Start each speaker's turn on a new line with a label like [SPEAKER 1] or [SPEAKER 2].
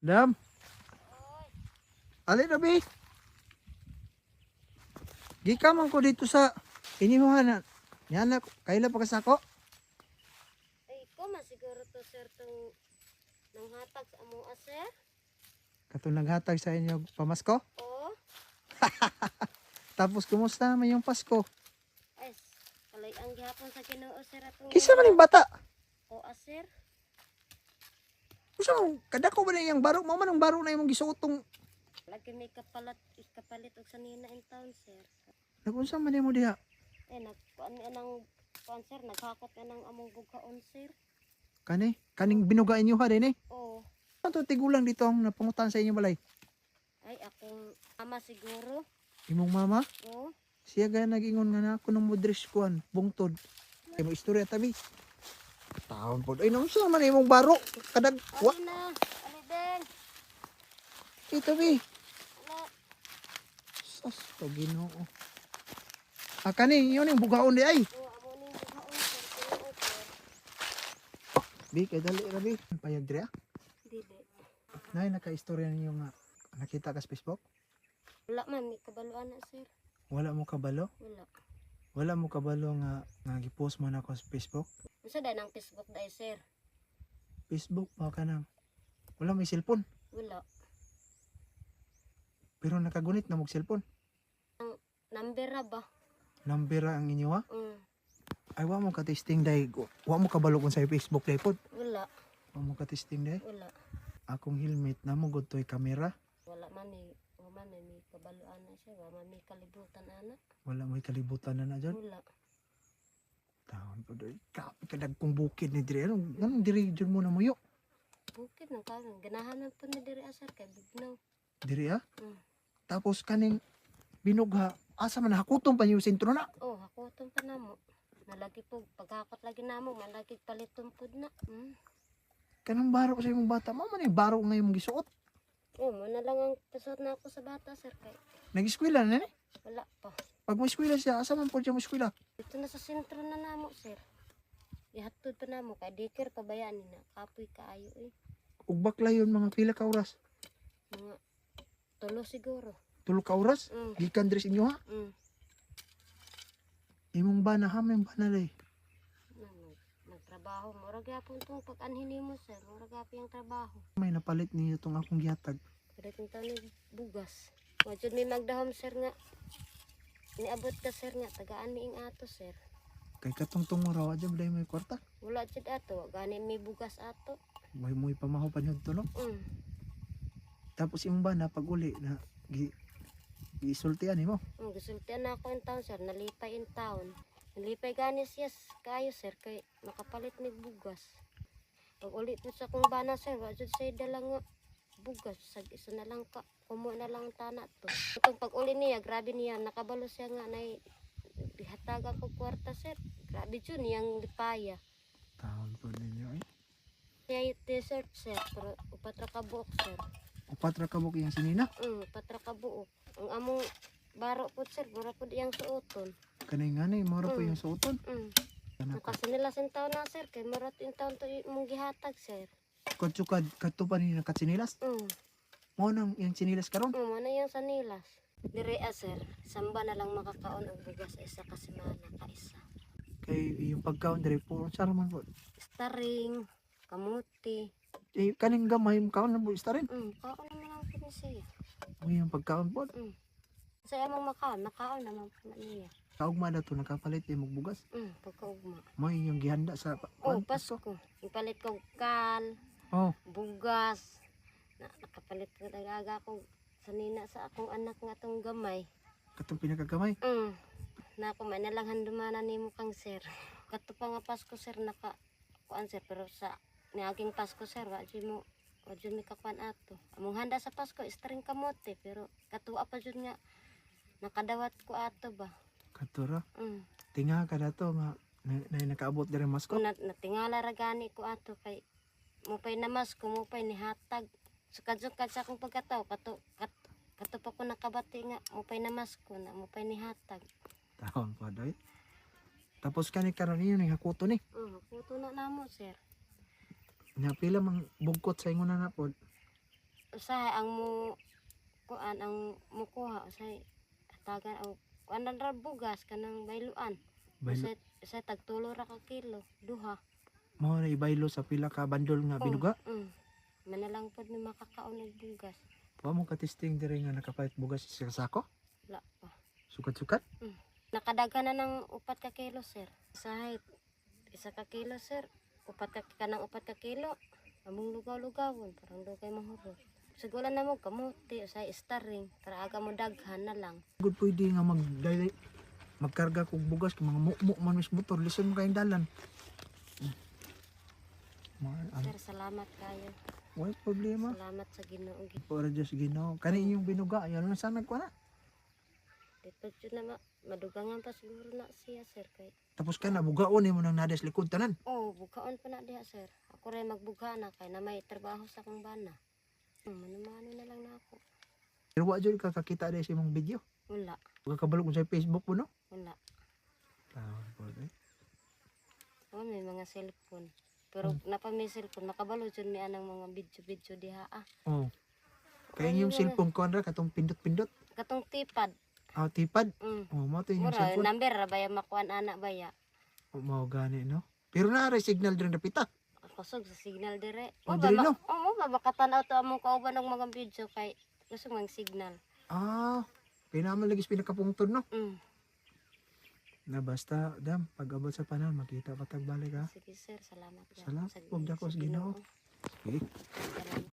[SPEAKER 1] Dam, alin Rabi? Gikaman ko dito sa inihuhan. Yan na, kaila pa kasako.
[SPEAKER 2] Ay, ko masiguro to sir tong nanghatag sa amo sir.
[SPEAKER 1] Katong naghatag sa inyo pamasko.
[SPEAKER 2] O,
[SPEAKER 1] Tapos kumusta naman yung Pasko?
[SPEAKER 2] es, kalay ang gihapon sa Ginoo sir atong
[SPEAKER 1] Kisa man yung bata.
[SPEAKER 2] o sir.
[SPEAKER 1] Kusa mo, kadako ba na yung baro? Mama ng baro na yung gisuotong.
[SPEAKER 2] Lagi may kapalit og sanina in town sir.
[SPEAKER 1] Nagunsa man mo diha.
[SPEAKER 2] Eh nagkuan ni anang kuan sir naghakot ka ng among bughaon sir.
[SPEAKER 1] Kaning binuga inyo ha din eh.
[SPEAKER 2] O,
[SPEAKER 1] Ano to tigulang dito ang napangutan sa inyo balay?
[SPEAKER 2] ay akong ama siguro.
[SPEAKER 1] Imong mama?
[SPEAKER 2] O,
[SPEAKER 1] Siya gaya nag-ingon nga na ako ng mudres kuan, bungtod. Kaya mo istorya tabi. Taon po. Ay, nung siya man imong baro. Kadag, wa,
[SPEAKER 2] ali na, ali deng.
[SPEAKER 1] ito bi.
[SPEAKER 2] Ala,
[SPEAKER 1] Sas, to ginoo. Kani, yun yung bugaon di ay.
[SPEAKER 2] o amo ning bughaon sir. Ginoo sir.
[SPEAKER 1] Bi, kay dali ra bi. Payag diri ah.
[SPEAKER 2] Dili.
[SPEAKER 1] Nay, naka-istorya ninyo nga nakita ka sa Facebook?
[SPEAKER 2] Wala man may kabaluan na sir.
[SPEAKER 1] Wala mo kabalo?
[SPEAKER 2] Wala.
[SPEAKER 1] Wala mo kabalo nga gipost mo na ako sa Facebook?
[SPEAKER 2] Unsa day nang Facebook day sir?
[SPEAKER 1] Facebook, mao ka nang. Wala may cellphone.
[SPEAKER 2] Wala.
[SPEAKER 1] Pero nakagunit na mong cellphone.
[SPEAKER 2] Number ra ba?
[SPEAKER 1] Number ang inyo ha? Ay, wa mo ka-testing day. Wa mo kabalo kung sa Facebook day pod.
[SPEAKER 2] Wala.
[SPEAKER 1] Wa mo ka-testing day.
[SPEAKER 2] Wala.
[SPEAKER 1] Akong helmet na mo gud toy kamera.
[SPEAKER 2] Wala man may kabaluan na siya. Wala man may kalibutan ana.
[SPEAKER 1] Wala mo kalibutan na dyan.
[SPEAKER 2] Wala.
[SPEAKER 1] Taon po doy. Kadag kong bukid ni diri. Anong diri dyan mo na muyo?
[SPEAKER 2] Bukid ng karon. Ganahan man po ni diri asar kay bugnaw.
[SPEAKER 1] Diri ha?
[SPEAKER 2] Mm.
[SPEAKER 1] Tapos kaning binugha. Asa man hakuton pa yung sentro na.
[SPEAKER 2] Oh, hakoton pa namo. Nalagi po paghakot lagi namo malagi paliton pud na.
[SPEAKER 1] Kanang baro sa imong bata. Mama ni baro nga imong gisuot.
[SPEAKER 2] Oh, mo na lang ang pasot na ako sa bata sir kay
[SPEAKER 1] Nag-eskwela na ni.
[SPEAKER 2] wala pa.
[SPEAKER 1] Pag mo eskwela siya, asa man po siya mo eskwela?
[SPEAKER 2] Dito na sa sentro na namo sir. Ihatod pa namo kay dikir pabayaan ni na kapoy kaayo eh.
[SPEAKER 1] Ug bakla yun mga pila ka oras.
[SPEAKER 2] Mga tulo siguro.
[SPEAKER 1] Tulo ka oras.
[SPEAKER 2] Mm.
[SPEAKER 1] Gikan diri sa inyo ha. Imong bana ha, may bana lay.
[SPEAKER 2] Nagtrabaho. Murag yapon itong pag-anhin mo sir. Murag yapon yung trabaho.
[SPEAKER 1] May napalit niyo tong akong gihatag.
[SPEAKER 2] Kadating taon ni bugas. Wajud may magdahom sir nga. Niabot ka sir nga. Tagaan mi ing ato sir.
[SPEAKER 1] Kay katong raw adyo day may kwarta.
[SPEAKER 2] Wala jud ato. Gani may bugas ato.
[SPEAKER 1] May muy pamahaw pa niyo to no. Tapos imong bana pag uli na gisultian nimo.
[SPEAKER 2] Gisultian na ako in town sir. Nalipay in town. Nalipay gani siya kayo sir. Kay makapalit ni bugas. Pag ulit po sa kong bana sir. Wajud say dala nga bugas. Sag isa na lang ka. Kumo na lang tana to. Itong pag uli niya. Grabe niya. Nakabalo siya nga na dihatagan ko kwarta sir. Grabe dyan niyang lipaya.
[SPEAKER 1] Taon po ninyo eh.
[SPEAKER 2] Siya yung t-shirt sir. Pero upat ra ka buok sir.
[SPEAKER 1] Upat ra ka mo kiyang sinina.
[SPEAKER 2] Upat ra ka buok. Ang among baro po sir. Mura po diyang suoton.
[SPEAKER 1] Kanay nga na mara po yung suoton. Kana ka.
[SPEAKER 2] Kasi nila sintaw na sir. Kay marat yung taon to mong gihatag sir.
[SPEAKER 1] Katsukad kadto pa ni nakatsinilas. Mo nang yung sinilas karon.
[SPEAKER 2] Mana yung sanilas. Dire sir. Samba na lang makakaon ang bugas sa isa ka semana ka isa.
[SPEAKER 1] Kay yung pagkaon diri puro sara man po.
[SPEAKER 2] Staring. Kamuti.
[SPEAKER 1] Eh kaning gamay mo kaon na mo ista rin.
[SPEAKER 2] Kaon naman lang po siya.
[SPEAKER 1] O yung pagkaon po.
[SPEAKER 2] Sa among makaon. Makaon naman po na niya.
[SPEAKER 1] Kaugma na to nakapalit yung bugas.
[SPEAKER 2] Pagkaugma.
[SPEAKER 1] Mo yung gihanda sa
[SPEAKER 2] Pasko. Ipalit ko kal,
[SPEAKER 1] Oh,
[SPEAKER 2] bugas. Nakapalit ko talaga ako sanina sa akong anak nga tong gamay.
[SPEAKER 1] katong pinakagamay.
[SPEAKER 2] Na ako may nalang handumana nimo kang sir. Kato pa nga Pasko sir kuan sir pero sa niaging Pasko sir wa jud mi kakuan ato. Among handa sa Pasko istring kamote pero katuwa pa jud nga nakadawat ko ato ba.
[SPEAKER 1] Katura. Tinga ka na to nga na nakaabot diri masko.
[SPEAKER 2] Natingala ra gani ko ato kay mupay namas ko mupay ni hatag sukad-sukad sa akong pagkataw kato pa ko nakabati nga mupay namas ko na mupay ni hatag.
[SPEAKER 1] Taon pa doy. Tapos kani karon niyo ni hakuto ni.
[SPEAKER 2] Puto na namo sir.
[SPEAKER 1] Nya pila mang bugkot sa ingon na pod.
[SPEAKER 2] usahay ang mo kuan ang mukuha usay tagan ang kuan ra bugas kanang bayluan.
[SPEAKER 1] Baylo.
[SPEAKER 2] Usay tagtulo ra ka kilo, duha.
[SPEAKER 1] Mao na ibaylo sa pila ka bandol nga binuga.
[SPEAKER 2] Manalang pod mi makakaon og bugas.
[SPEAKER 1] Wa mo ka testing dire nga nakapalit bugas sa sako?
[SPEAKER 2] Wala pa.
[SPEAKER 1] Sukat-sukat?
[SPEAKER 2] Nakadaghan na ng 4 ka kilo, sir. Usahay 1 ka kilo, sir. 4 ka kilo. Among lugaw-lugawon, parang dugay mahurot. Sigulan na mo kamuti, usay starring, para aga mo daghan na lang.
[SPEAKER 1] Good pwede nga magkarga kog bugas kay mga mukmuk man mis motor listen mo kayong dalan.
[SPEAKER 2] Sir, salamat kayo.
[SPEAKER 1] Wala problema.
[SPEAKER 2] Salamat sa Ginoo.
[SPEAKER 1] Para just Ginoo. Kani inyong binuga ayan na sana ko na.
[SPEAKER 2] Dito jud na madugangan pa siguro na siya, sir, kay.
[SPEAKER 1] Tapos ka na bugaon mo nang nades likod tanan.
[SPEAKER 2] Oh, bukaon pa na diha, sir. Ako rin magbuga na kay na may trabaho sa akong bana. Mano-mano na lang na ako.
[SPEAKER 1] Pero wa jud ka kakita dai sa imong video.
[SPEAKER 2] Wala,
[SPEAKER 1] Huwag ka kabalo mo sa Facebook mo no.
[SPEAKER 2] wala. Oh, may mga cellphone. Pero napa may cellphone, makabalo jud mi anang mga video-video diha ah.
[SPEAKER 1] Oh. Kaya yung cellphone ko ra katong pindot-pindot.
[SPEAKER 2] Katong tipad.
[SPEAKER 1] Ah, tipad.
[SPEAKER 2] Mm.
[SPEAKER 1] Oh, mo to yung
[SPEAKER 2] Mura,
[SPEAKER 1] cellphone.
[SPEAKER 2] number ra baya makuan ana baya.
[SPEAKER 1] Oh, mao gani no. Pero naa signal din napita.
[SPEAKER 2] Kusog sa signal dire.
[SPEAKER 1] Oh, dire no?
[SPEAKER 2] Oo, makatanaw to among kauban og mga video kay kusog mang signal.
[SPEAKER 1] Ah, kaya naman lagi pinakapungtod no. Na basta dam pag abot sa panahon makita pa tagbalik ha.
[SPEAKER 2] Sige sir, salamat.
[SPEAKER 1] Salamat, huwag dako sa Ginoo. Okay.
[SPEAKER 2] Salamat.